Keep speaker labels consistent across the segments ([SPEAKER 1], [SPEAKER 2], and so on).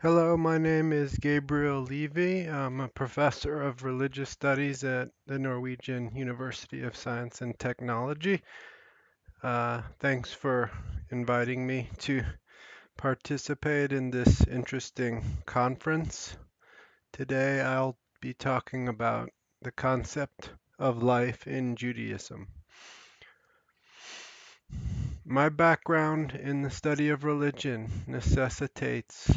[SPEAKER 1] Hello, my name is Gabriel Levy. I'm a professor of religious studies at the Norwegian University of Science and Technology. Thanks for inviting me to participate in this interesting conference. Today I'll be talking about the concept of life in Judaism. My background in the study of religion necessitates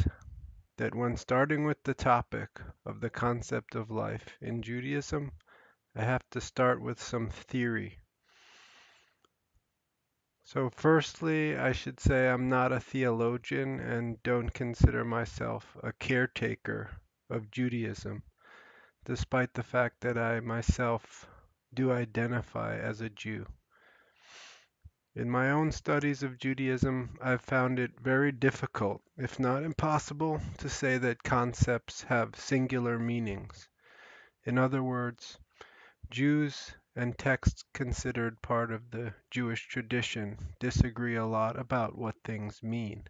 [SPEAKER 1] that when starting with the topic of the concept of life in Judaism, I have to start with some theory. So, firstly, I should say I'm not a theologian and don't consider myself a caretaker of Judaism, despite the fact that I myself do identify as a Jew. In my own studies of Judaism, I've found it very difficult, if not impossible, to say that concepts have singular meanings. In other words, Jews and texts considered part of the Jewish tradition disagree a lot about what things mean.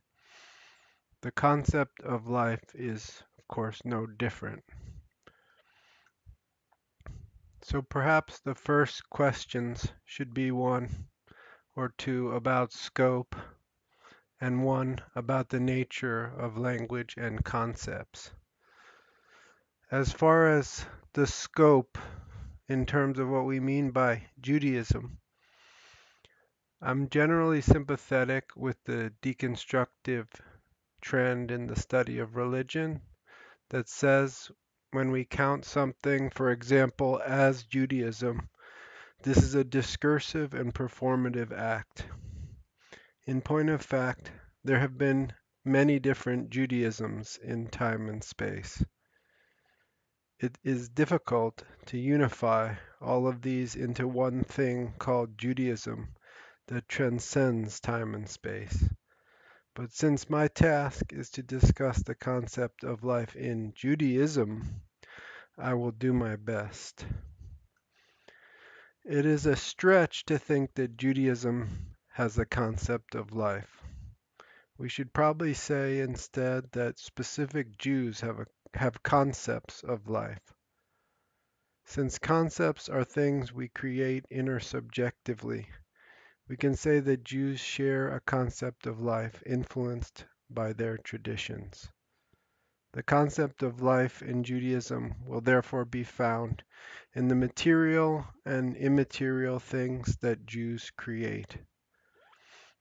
[SPEAKER 1] The concept of life is, of course, no different. So perhaps the first questions should be one or two about scope and one about the nature of language and concepts. As far as the scope in terms of what we mean by Judaism, I'm generally sympathetic with the deconstructive trend in the study of religion that says when we count something, for example, as Judaism, this is a discursive and performative act. In point of fact, there have been many different Judaisms in time and space. It is difficult to unify all of these into one thing called Judaism that transcends time and space. But since my task is to discuss the concept of life in Judaism, I will do my best. It is a stretch to think that Judaism has a concept of life. We should probably say instead that specific Jews have concepts of life. Since concepts are things we create intersubjectively, we can say that Jews share a concept of life influenced by their traditions. The concept of life in Judaism will therefore be found in the material and immaterial things that Jews create.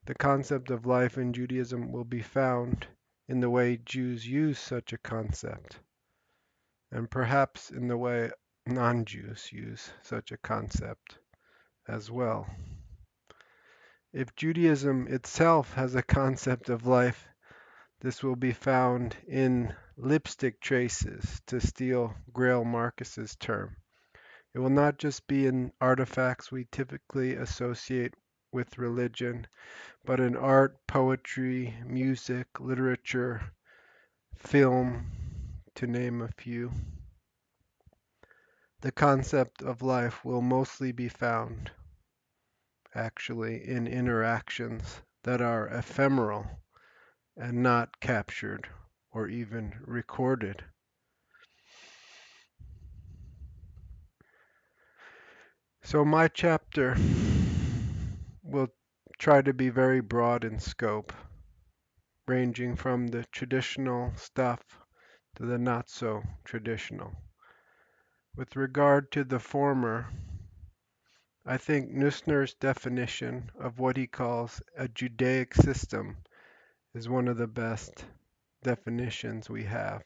[SPEAKER 1] The concept of life in Judaism will be found in the way Jews use such a concept, and perhaps in the way non-Jews use such a concept as well. If Judaism itself has a concept of life, this will be found in lipstick traces, to steal Grail Marcus's term. It will not just be in artifacts we typically associate with religion, but in art, poetry, music, literature, film, to name a few. The concept of life will mostly be found, actually, in interactions that are ephemeral and not captured or even recorded. So my chapter will try to be very broad in scope, ranging from the traditional stuff to the not so traditional. With regard to the former, I think Nussner's definition of what he calls a Judaic system is one of the best definitions we have.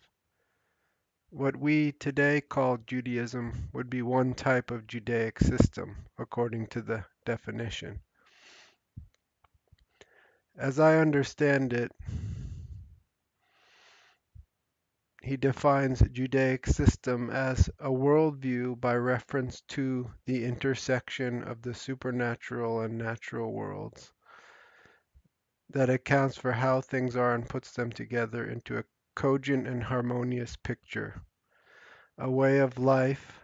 [SPEAKER 1] What we today call Judaism would be one type of Judaic system, according to the definition. As I understand it, he defines Judaic system as a worldview by reference to the intersection of the supernatural and natural worlds that accounts for how things are and puts them together into a cogent and harmonious picture, a way of life,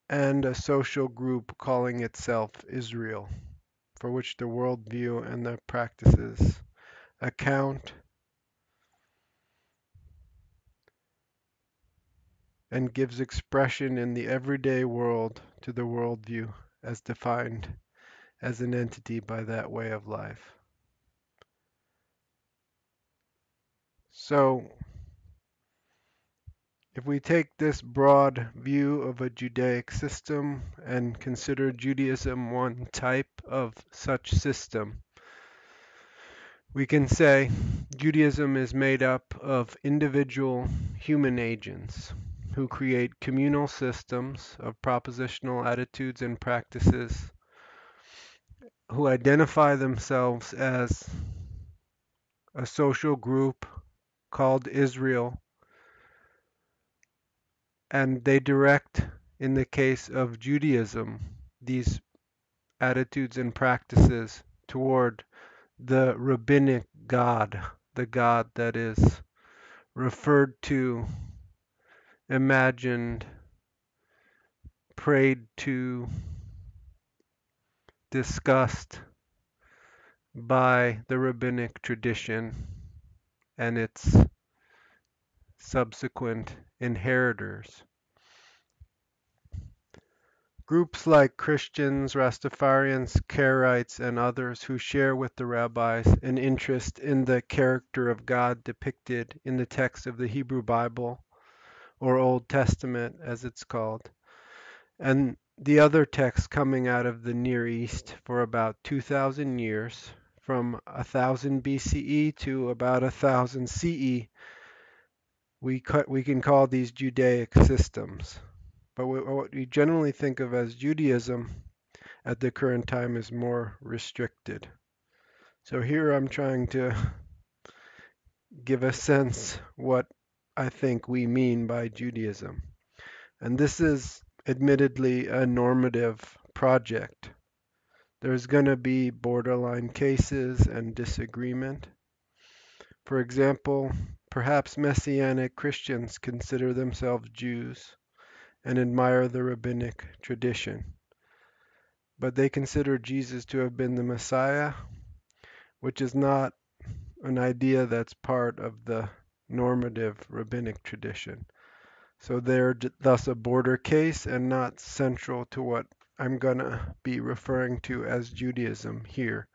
[SPEAKER 1] and a social group calling itself Israel, for which the worldview and the practices account and gives expression in the everyday world to the worldview as defined as an entity by that way of life. So, if we take this broad view of a Judaic system and consider Judaism one type of such system, we can say Judaism is made up of individual human agents who create communal systems of propositional attitudes and practices, who identify themselves as a social group called Israel, and they direct, in the case of Judaism, these attitudes and practices toward the rabbinic God, the God that is referred to, imagined, prayed to, discussed by the rabbinic tradition and its subsequent inheritors. Groups like Christians, Rastafarians, Karaites, and others who share with the rabbis an interest in the character of God depicted in the text of the Hebrew Bible, or Old Testament as it's called, and the other texts coming out of the Near East for about 2,000 years, from 1000 BCE to about 1000 CE, we can call these Judaic systems. But what we generally think of as Judaism at the current time is more restricted. So here I'm trying to give a sense what I think we mean by Judaism. And this is admittedly a normative project. There's going to be borderline cases and disagreement. For example, perhaps Messianic Christians consider themselves Jews and admire the rabbinic tradition, but they consider Jesus to have been the Messiah, which is not an idea that's part of the normative rabbinic tradition. So they're thus a border case and not central to what I'm going to be referring to as Judaism here.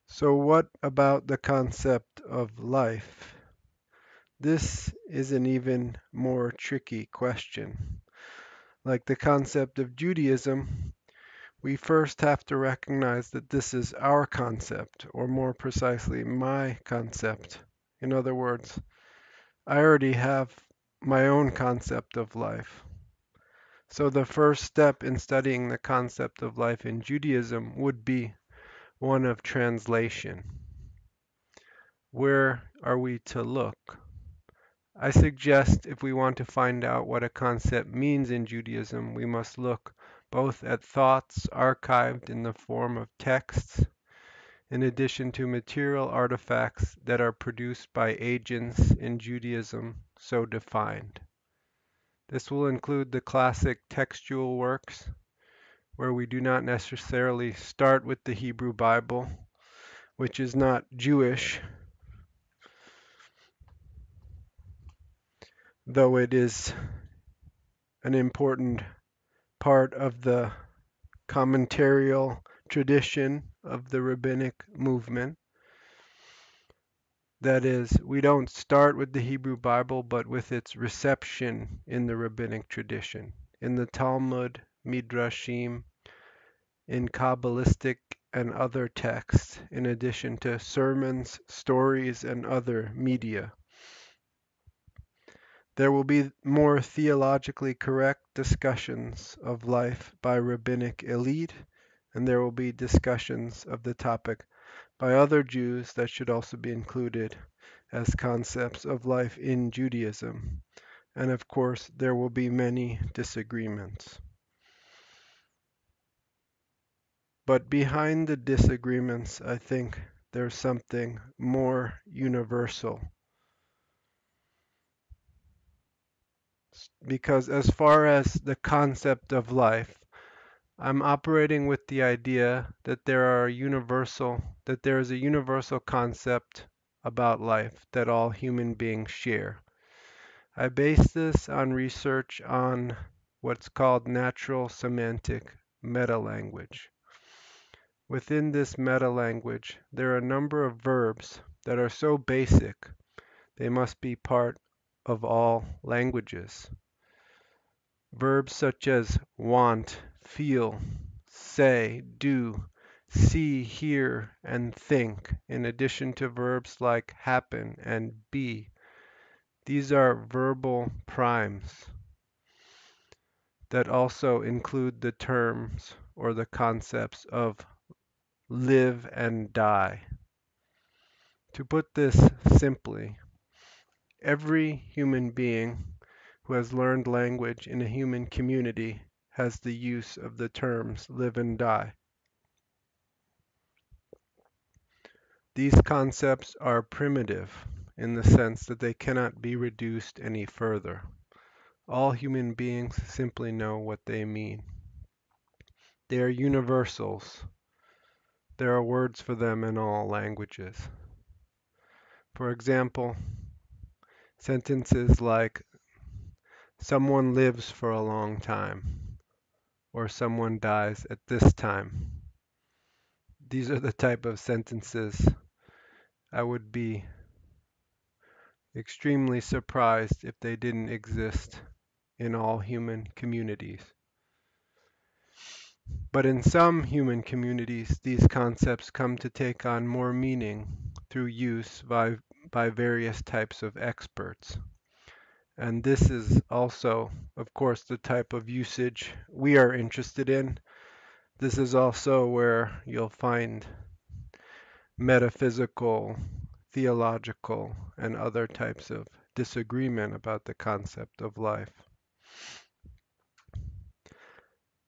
[SPEAKER 1] So what about the concept of life? This is an even more tricky question. Like the concept of Judaism, we first have to recognize that this is our concept, or more precisely, my concept. In other words, I already have my own concept of life. So the first step in studying the concept of life in Judaism would be one of translation. Where are we to look? I suggest if we want to find out what a concept means in Judaism, we must look both at thoughts archived in the form of texts, in addition to material artifacts that are produced by agents in Judaism so defined. This will include the classic textual works, where we do not necessarily start with the Hebrew Bible, which is not Jewish, though it is an important part of the commentarial tradition of the rabbinic movement. That is, we don't start with the Hebrew Bible, but with its reception in the rabbinic tradition, in the Talmud, Midrashim, in Kabbalistic and other texts, in addition to sermons, stories, and other media. There will be more theologically correct discussions of life by rabbinic elite, and there will be discussions of the topic by other Jews that should also be included as concepts of life in Judaism. And of course, there will be many disagreements. But behind the disagreements, I think there's something more universal. Because as far as the concept of life, I'm operating with the idea that there is a universal concept about life that all human beings share. I base this on research on what's called natural semantic metalanguage. Within this metalanguage, there are a number of verbs that are so basic they must be part of all languages. Verbs such as want, feel, say, do, see, hear, and think, in addition to verbs like happen and be. These are verbal primes that also include the terms or the concepts of live and die. To put this simply, every human being who has learned language in a human community has the use of the terms live and die. These concepts are primitive in the sense that they cannot be reduced any further. All human beings simply know what they mean. They are universals. There are words for them in all languages. For example, sentences like someone lives for a long time or someone dies at this time. These are the type of sentences I would be extremely surprised if they didn't exist in all human communities. But in some human communities, these concepts come to take on more meaning through use by various types of experts. And this is also, of course, the type of usage we are interested in. This is also where you'll find metaphysical, theological, and other types of disagreement about the concept of life.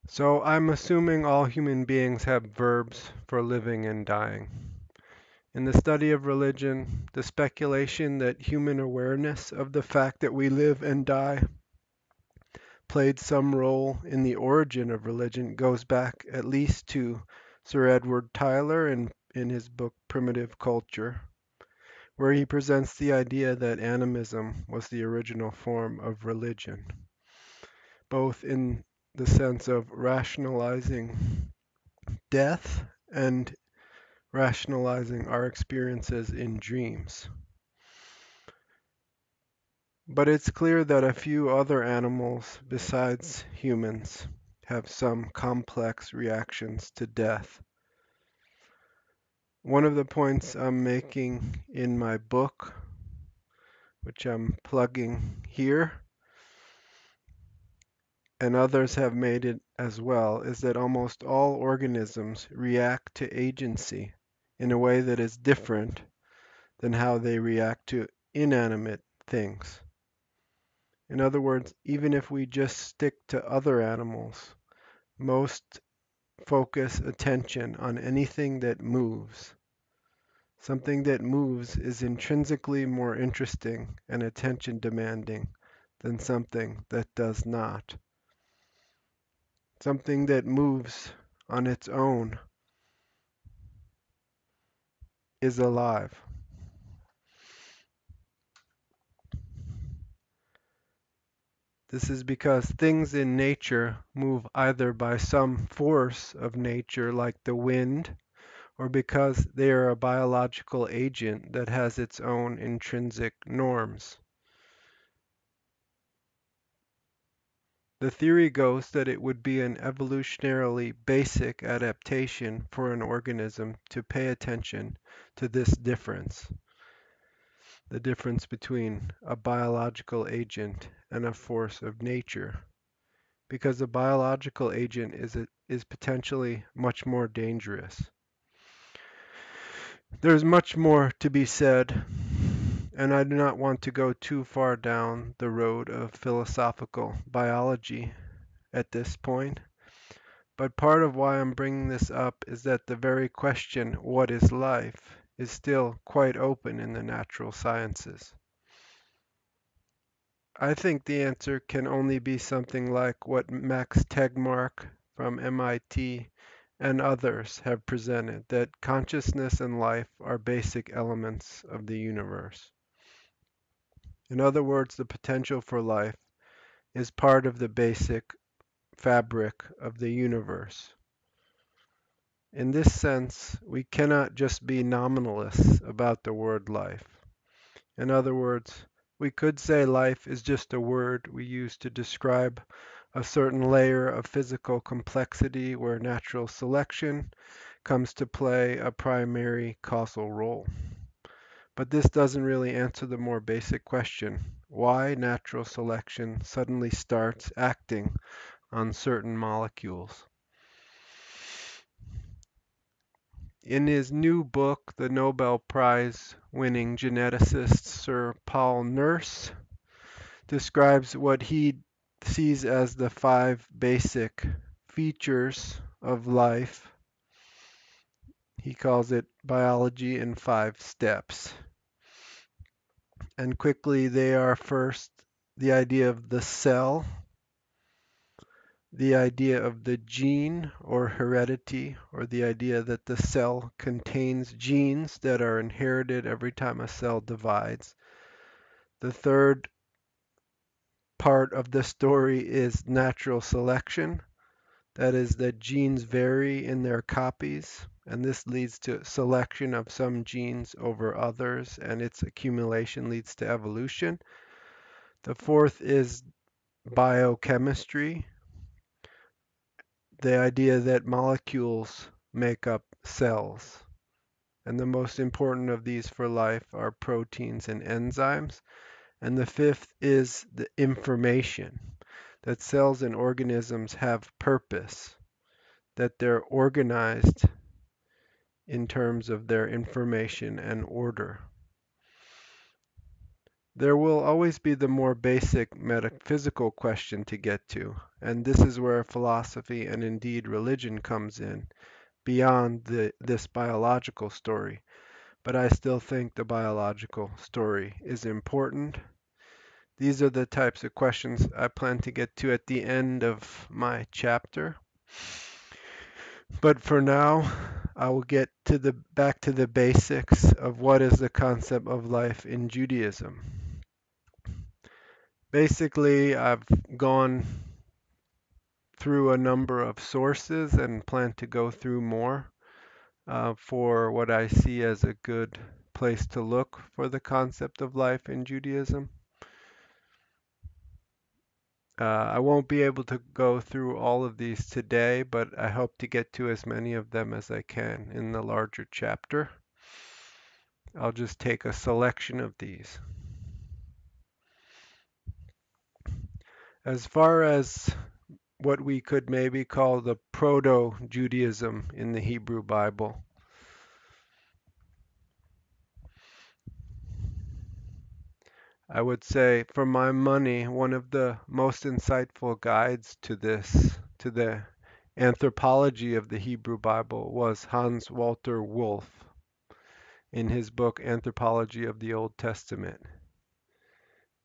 [SPEAKER 1] So I'm assuming all human beings have verbs for living and dying. In the study of religion, the speculation that human awareness of the fact that we live and die played some role in the origin of religion goes back at least to Sir Edward Tyler in his book Primitive Culture, where he presents the idea that animism was the original form of religion, both in the sense of rationalizing death and rationalizing our experiences in dreams. But it's clear that a few other animals besides humans have some complex reactions to death. One of the points I'm making in my book, which I'm plugging here, and others have made it as well, is that almost all organisms react to agency in a way that is different than how they react to inanimate things. In other words, even if we just stick to other animals, most focus attention on anything that moves. Something that moves is intrinsically more interesting and attention demanding than something that does not. Something that moves on its own is alive. This is because things in nature move either by some force of nature like the wind, or because they are a biological agent that has its own intrinsic norms. The theory goes that it would be an evolutionarily basic adaptation for an organism to pay attention to this difference, the difference between a biological agent and a force of nature, because a biological agent is potentially much more dangerous. There's much more to be said, and I do not want to go too far down the road of philosophical biology at this point. But part of why I'm bringing this up is that the very question, what is life, is still quite open in the natural sciences. I think the answer can only be something like what Max Tegmark from MIT and others have presented, that consciousness and life are basic elements of the universe. In other words, the potential for life is part of the basic fabric of the universe. In this sense, we cannot just be nominalists about the word life. In other words, we could say life is just a word we use to describe a certain layer of physical complexity where natural selection comes to play a primary causal role. But this doesn't really answer the more basic question, why natural selection suddenly starts acting on certain molecules. In his new book, the Nobel Prize winning geneticist Sir Paul Nurse describes what he sees as the 5 basic features of life. He calls it biology in 5 steps. And quickly, they are first the idea of the cell, the idea of the gene or heredity, or the idea that the cell contains genes that are inherited every time a cell divides. The third part of the story is natural selection. That is, that genes vary in their copies, and this leads to selection of some genes over others, and its accumulation leads to evolution. The fourth is biochemistry, the idea that molecules make up cells. And the most important of these for life are proteins and enzymes. And the fifth is the information, that cells and organisms have purpose, that they're organized in terms of their information and order. There will always be the more basic metaphysical question to get to, and this is where philosophy and indeed religion comes in, beyond this biological story. But I still think the biological story is important. These are the types of questions I plan to get to at the end of my chapter. But for now, I will get to back to the basics of what is the concept of life in Judaism. Basically, I've gone through a number of sources and plan to go through more for what I see as a good place to look for the concept of life in Judaism. I won't be able to go through all of these today, but I hope to get to as many of them as I can in the larger chapter. I'll just take a selection of these. As far as what we could maybe call the Proto-Judaism in the Hebrew Bible, I would say, for my money, one of the most insightful guides to the anthropology of the Hebrew Bible, was Hans Walter Wolff in his book Anthropology of the Old Testament.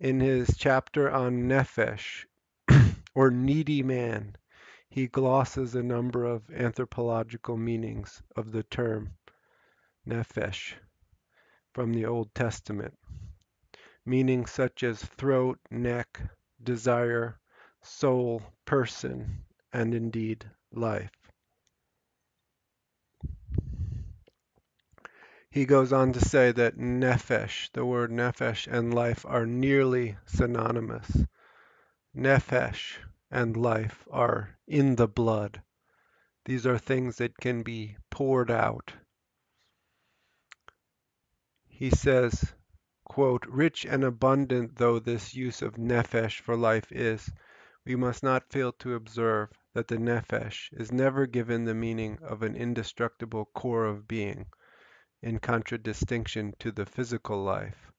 [SPEAKER 1] In his chapter on Nephesh, or needy man, he glosses a number of anthropological meanings of the term Nephesh from the Old Testament. Meanings such as throat, neck, desire, soul, person, and indeed life. He goes on to say that nephesh, the word nephesh, and life are nearly synonymous. Nephesh and life are in the blood. These are things that can be poured out. He says, quote, rich and abundant though this use of nephesh for life is, we must not fail to observe that the nephesh is never given the meaning of an indestructible core of being, in contradistinction to the physical life,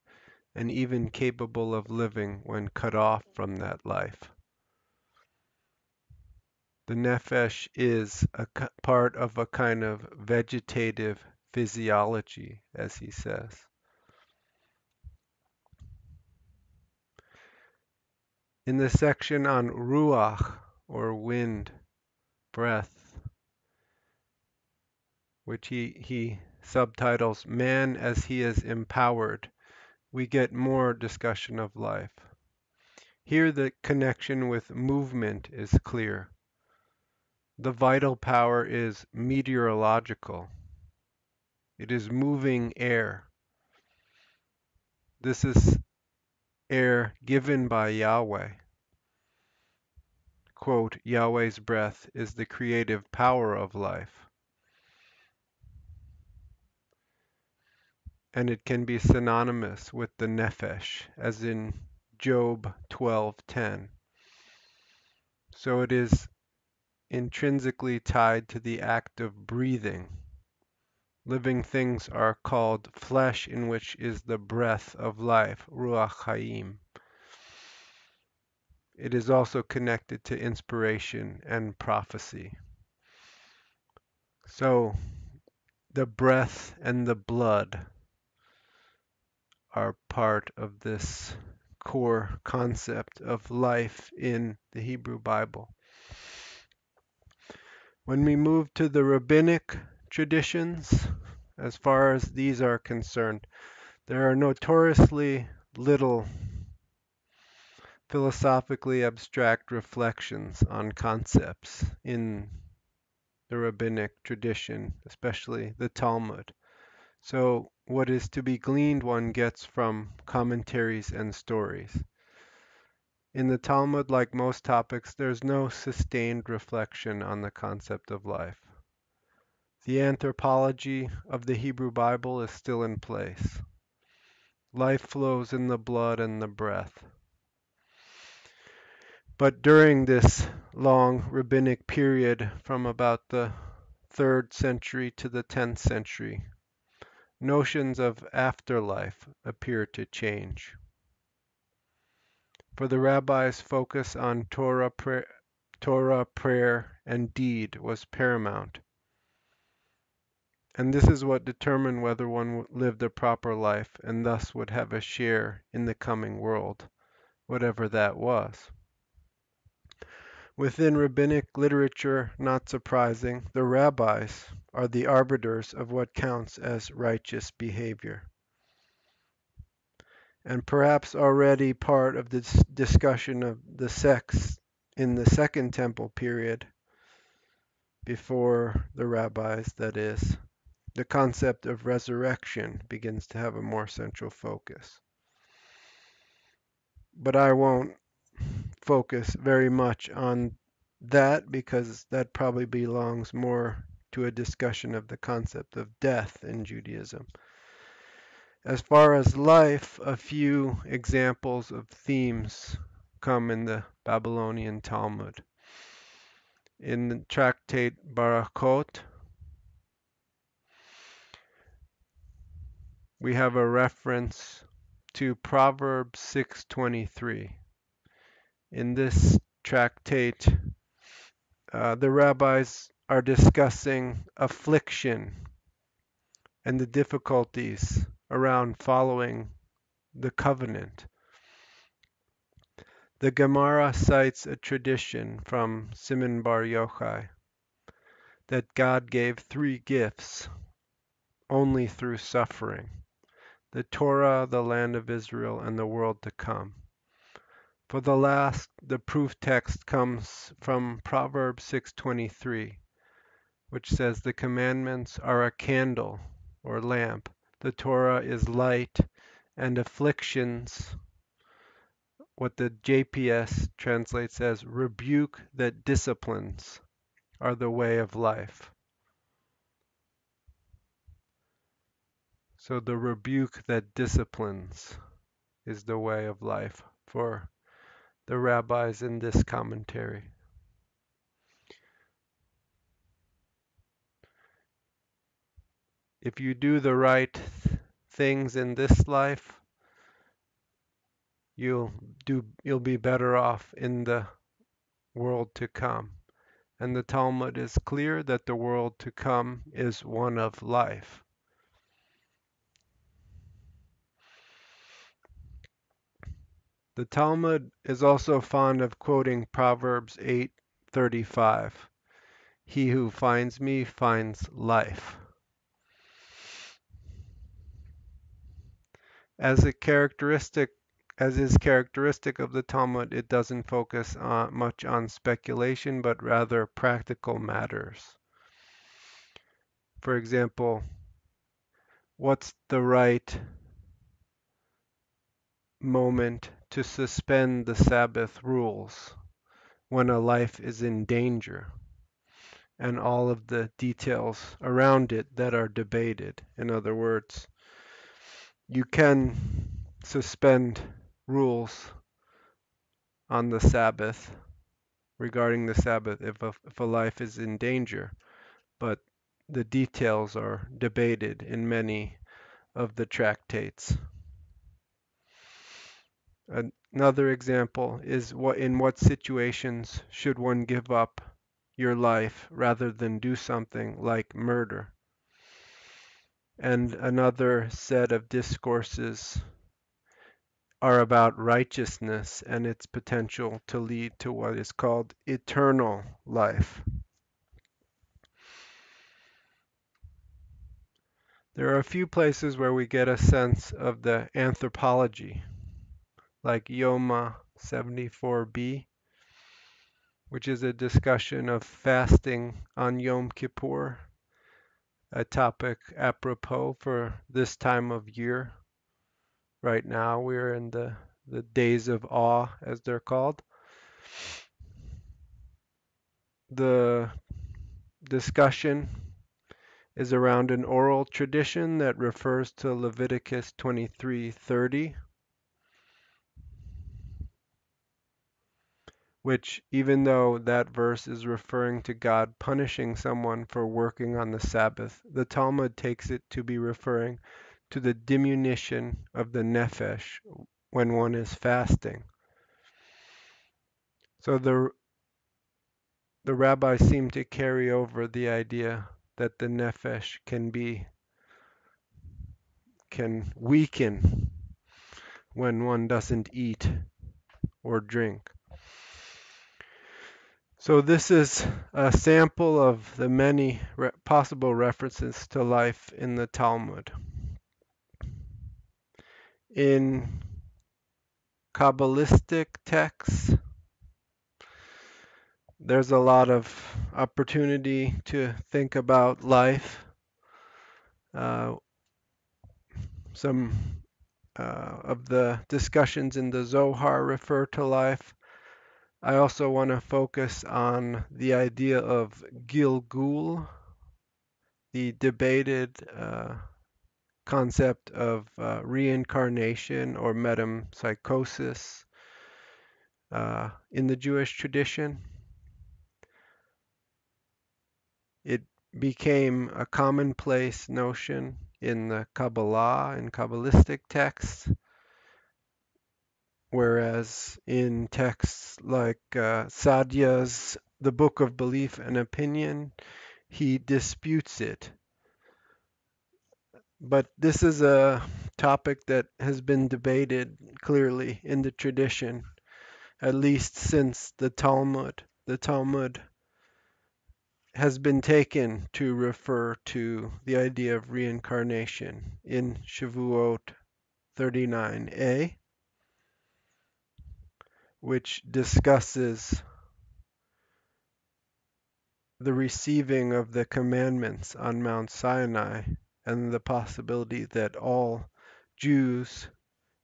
[SPEAKER 1] and even capable of living when cut off from that life. The nephesh is a part of a kind of vegetative physiology, as he says. In the section on ruach, or wind, breath, which he subtitles Man as He is Empowered, we get more discussion of life. Here the connection with movement is clear. The vital power is meteorological. It is moving air. This is air given by Yahweh. Quote, Yahweh's breath is the creative power of life. And it can be synonymous with the nephesh, as in Job 12:10. So it is intrinsically tied to the act of breathing. Living things are called flesh, in which is the breath of life, ruach chaim. It is also connected to inspiration and prophecy. So the breath and the blood are part of this core concept of life in the Hebrew Bible. When we move to the rabbinic traditions, as far as these are concerned, there are notoriously little philosophically abstract reflections on concepts in the rabbinic tradition, especially the Talmud. So what is to be gleaned one gets from commentaries and stories. In the Talmud, like most topics, there's no sustained reflection on the concept of life. The anthropology of the Hebrew Bible is still in place. Life flows in the blood and the breath. But during this long rabbinic period from about the 3rd century to the 10th century, notions of afterlife appear to change. For the rabbis, focus on Torah, prayer, and deed was paramount. And this is what determined whether one lived a proper life and thus would have a share in the coming world, whatever that was. Within rabbinic literature, not surprising, the rabbis are the arbiters of what counts as righteous behavior. And perhaps already part of this discussion of the sects in the Second Temple period, before the rabbis, that is, the concept of resurrection begins to have a more central focus. But I won't focus very much on that because that probably belongs more to a discussion of the concept of death in Judaism. As far as life, a few examples of themes come in the Babylonian Talmud. In the tractate Barakot, we have a reference to Proverbs 6:23. In this tractate, the rabbis are discussing affliction and the difficulties around following the covenant. The Gemara cites a tradition from Simon Bar Yochai that God gave 3 gifts only through suffering: the Torah, the land of Israel, and the world to come. For the last, the proof text comes from Proverbs 6:23, which says the commandments are a candle or lamp, the Torah is light, and afflictions, what the JPS translates as rebuke that disciplines, are the way of life. So the rebuke that disciplines is the way of life for the rabbis in this commentary. If you do the right things in this life, you'll be better off in the world to come. And the Talmud is clear that the world to come is one of life. The Talmud is also fond of quoting Proverbs 8:35. He who finds me finds life. As a characteristic, as is characteristic of the Talmud, it doesn't focus much on speculation, but rather practical matters. For example, what's the right moment to suspend the Sabbath rules when a life is in danger, and all of the details around it that are debated. In other words, you can suspend rules on the Sabbath, regarding the Sabbath, if a life is in danger, but the details are debated in many of the tractates. Another example is in what situations should one give up your life rather than do something like murder. And another set of discourses are about righteousness and its potential to lead to what is called eternal life. There are a few places where we get a sense of the anthropology, like Yoma 74b, which is a discussion of fasting on Yom Kippur, a topic apropos for this time of year. Right now, we're in the days of awe, as they're called. The discussion is around an oral tradition that refers to Leviticus 23:30, which, even though that verse is referring to God punishing someone for working on the Sabbath, the Talmud takes it to be referring to the diminution of the nefesh when one is fasting. So the rabbis seem to carry over the idea that the nefesh can weaken when one doesn't eat or drink. So this is a sample of the many possible references to life in the Talmud. In Kabbalistic texts, there's a lot of opportunity to think about life. Some of the discussions in the Zohar refer to life. I also want to focus on the idea of Gilgul, the debated concept of reincarnation or metempsychosis in the Jewish tradition. It became a commonplace notion in the Kabbalah and Kabbalistic texts, whereas in texts like Sadia's The Book of Belief and Opinion, he disputes it. But this is a topic that has been debated clearly in the tradition, at least since the Talmud. The Talmud has been taken to refer to the idea of reincarnation in Shavuot 39a, which discusses the receiving of the commandments on Mount Sinai and the possibility that all Jews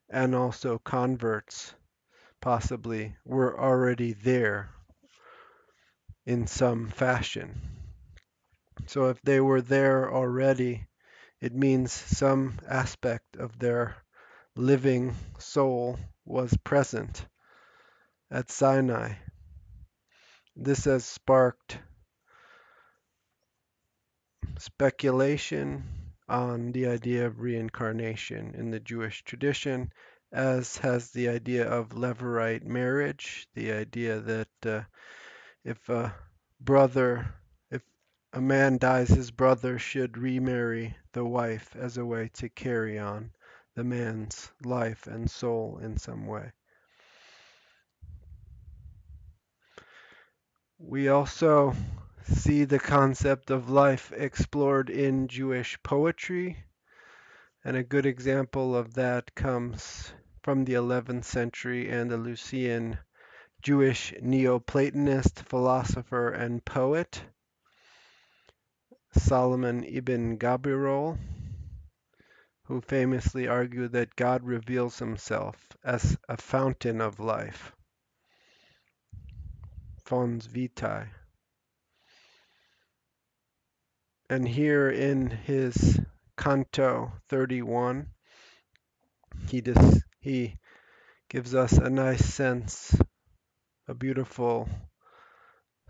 [SPEAKER 1] and also converts possibly were already there in some fashion. So if they were there already, it means some aspect of their living soul was present at Sinai. This has sparked speculation on the idea of reincarnation in the Jewish tradition, as has the idea of Levirate marriage, the idea that if a brother, if a man dies, his brother should remarry the wife as a way to carry on the man's life and soul in some way. We also see the concept of life explored in Jewish poetry. And a good example of that comes from the 11th century Andalusian Jewish Neoplatonist philosopher and poet Solomon ibn Gabriel, who famously argued that God reveals himself as a fountain of life, fons vitae. And here in his Canto 31, he gives us a nice sense, a beautiful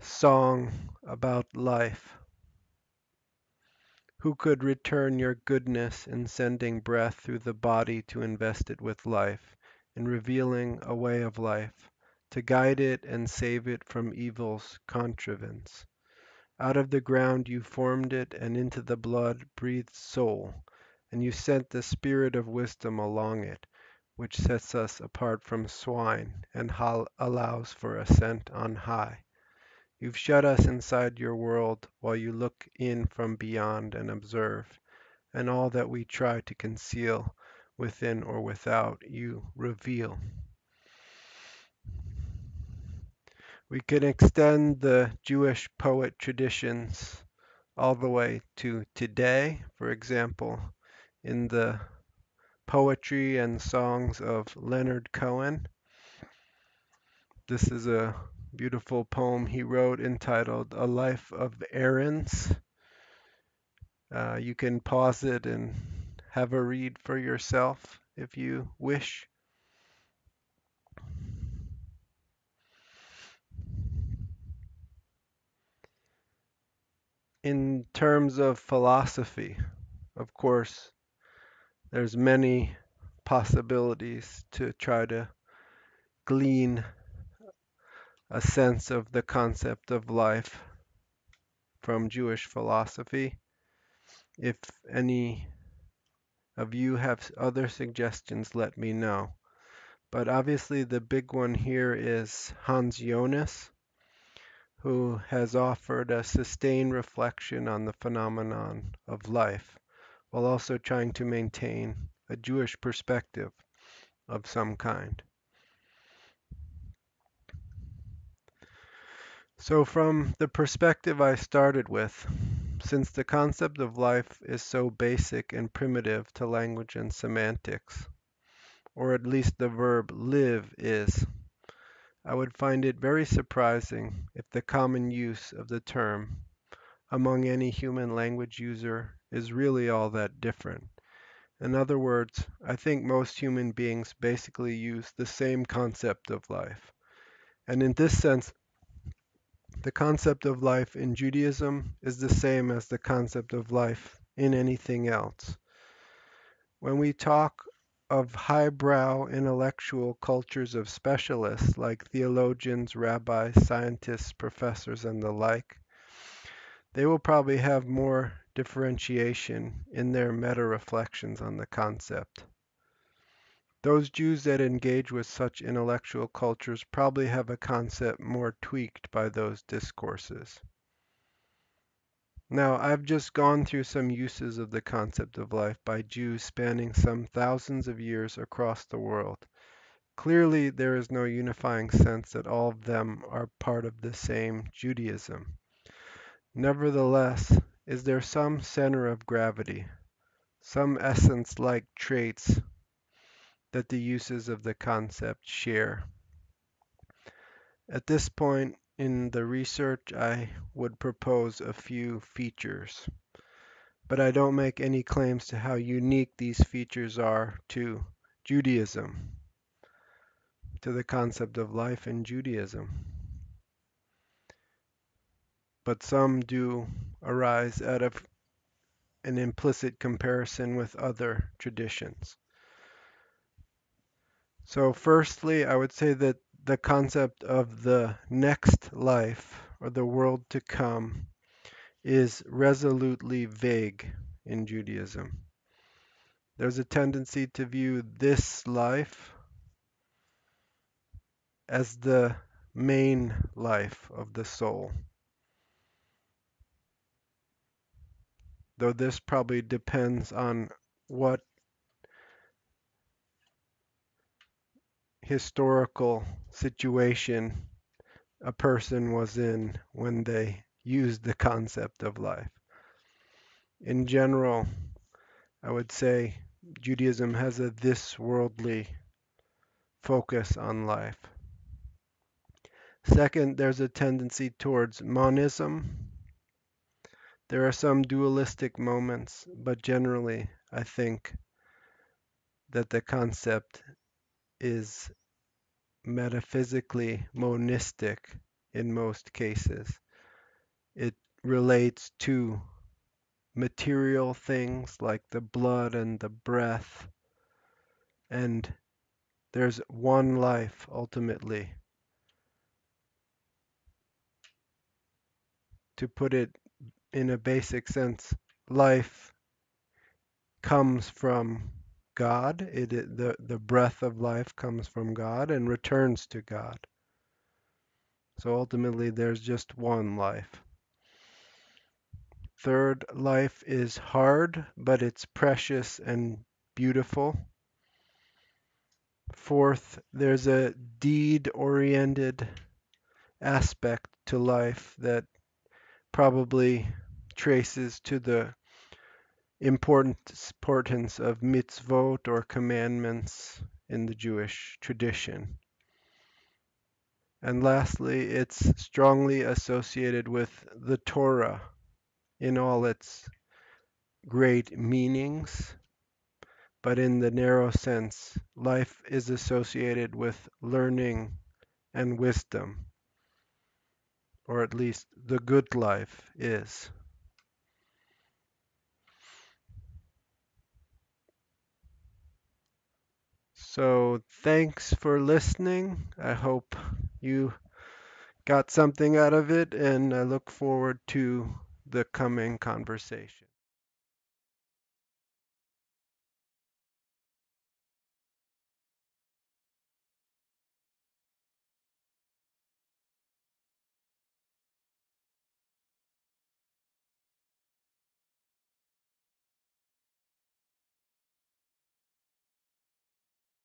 [SPEAKER 1] song about life. Who could return your goodness in sending breath through the body to invest it with life, in revealing a way of life, to guide it and save it from evil's contrivance? Out of the ground you formed it, and into the blood breathed soul, and you sent the spirit of wisdom along it, which sets us apart from swine, and allows for ascent on high. You've shut us inside your world, while you look in from beyond and observe, and all that we try to conceal, within or without, you reveal. We can extend the Jewish poet traditions all the way to today. For example, in the poetry and songs of Leonard Cohen, this is a beautiful poem he wrote entitled A Life of Errands. You can pause it and have a read for yourself if you wish. In terms of philosophy, of course, there's many possibilities to try to glean a sense of the concept of life from Jewish philosophy. If any of you have other suggestions, let me know. But obviously the big one here is Hans Jonas, who has offered a sustained reflection on the phenomenon of life, while also trying to maintain a Jewish perspective of some kind. So from the perspective I started with, since the concept of life is so basic and primitive to language and semantics, or at least the verb live is, I would find it very surprising if the common use of the term among any human language user is really all that different. In other words, I think most human beings basically use the same concept of life. And in this sense, the concept of life in Judaism is the same as the concept of life in anything else. When we talk of highbrow intellectual cultures of specialists like theologians, rabbis, scientists, professors, and the like, they will probably have more differentiation in their meta-reflections on the concept. Those Jews that engage with such intellectual cultures probably have a concept more tweaked by those discourses. Now, I've just gone through some uses of the concept of life by Jews spanning some thousands of years across the world. Clearly, there is no unifying sense that all of them are part of the same Judaism. Nevertheless, is there some center of gravity, some essence-like traits that the uses of the concept share? At this point in the research, I would propose a few features, but I don't make any claims to how unique these features are to Judaism, to the concept of life in Judaism. But some do arise out of an implicit comparison with other traditions. So firstly, I would say that the concept of the next life or the world to come is resolutely vague in Judaism. There's a tendency to view this life as the main life of the soul, though this probably depends on what historical situation a person was in when they used the concept of life. In general, I would say Judaism has a this worldly focus on life. Second, there's a tendency towards monism. There are some dualistic moments, but generally, I think that the concept is metaphysically monistic in most cases. It relates to material things like the blood and the breath, and there's one life ultimately. To put it in a basic sense, life comes from God. The breath of life comes from God and returns to God. So ultimately, there's just one life. Third, life is hard, but it's precious and beautiful. Fourth, there's a deed-oriented aspect to life that probably traces to the importance of mitzvot or commandments in the Jewish tradition. And lastly, it's strongly associated with the Torah in all its great meanings, but in the narrow sense, life is associated with learning and wisdom, or at least the good life is. So thanks for listening. I hope you got something out of it, and I look forward to the coming conversation.